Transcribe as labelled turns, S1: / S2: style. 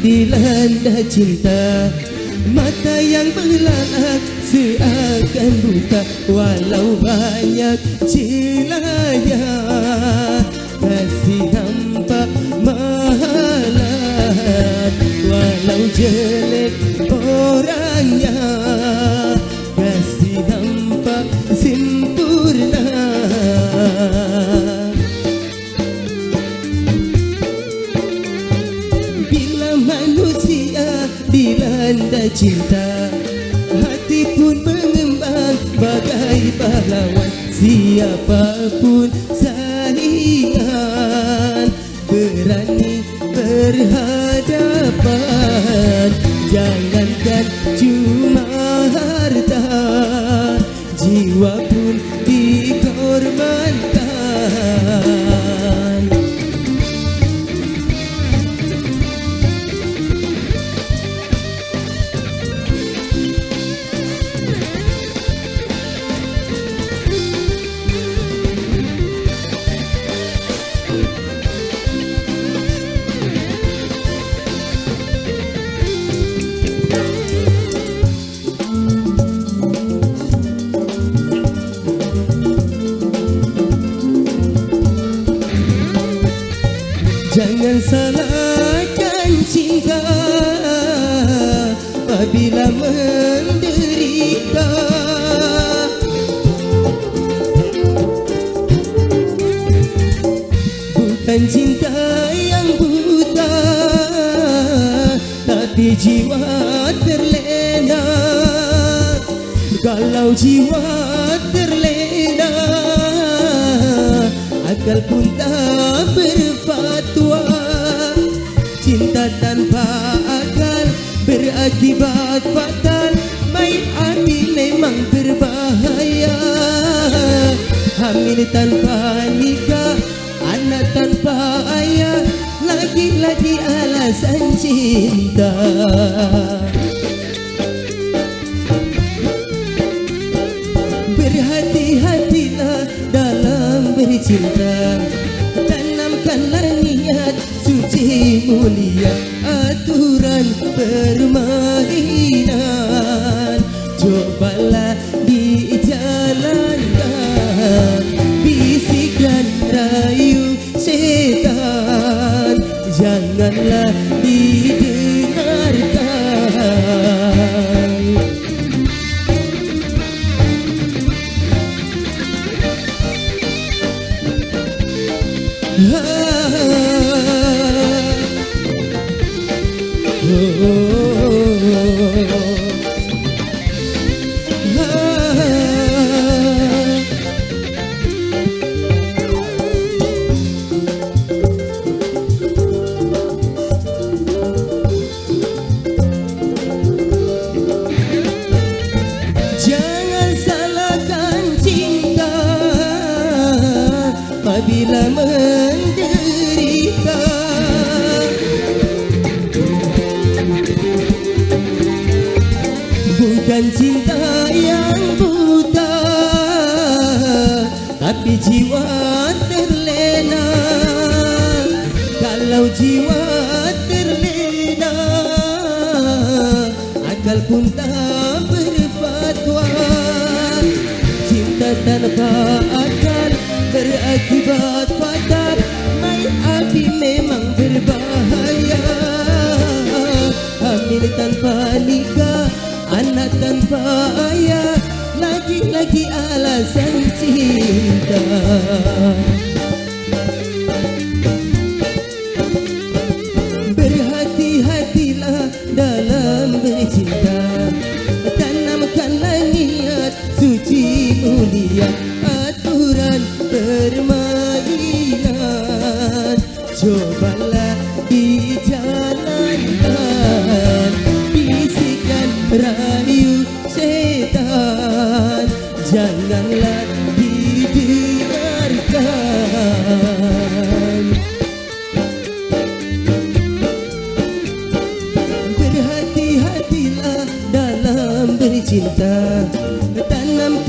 S1: dilanda cinta. Mata yang belak seakan buta, walau banyak celahnya. Kasih hampa mahalat, walau jelek orangnya. Kasih hampa sempurna. Bila manusia dilanda cinta, hati pun mengembang bagai pahlawan. Siapapun saingan, berani berhadapan. Jangankan cuma harta, jiwa pun dikorbankan. Jangan salahkan cinta apabila menderita. Bukan cinta yang buta, tapi jiwa terlena. Kalau jiwa terlena, akal pun tak berfatwa. Cinta tanpa akal berakibat fatal. Baik hati memang berbahaya. Hamil tanpa nikah, anak tanpa ayah, lagi-lagi alasan cinta. Berhati-hatilah dalam bercinta. Tanamkanlah niat suci mulia, aturan permainan cobalah dijalankan. Bisik dan rayu setan janganlah didengarkan. Jangan salahkan cinta apabila menderita. Bukan cinta yang buta, tapi jiwa terlena. Kalau jiwa terlena, akal pun tak berfatwa. Cinta tanpa akal berakibat fatal. Main api memang berbahaya. Hamil tanpa nikah, anak tanpa ayah, lagi-lagi alasan cinta. Berhati-hatilah dalam bercinta. Tanamkanlah niat suci mulia, aturan permainan cobalah dijalankan. Bisikan rayu setan janganlah didengarkan. Berhati-hatilah dalam bercinta. Tanam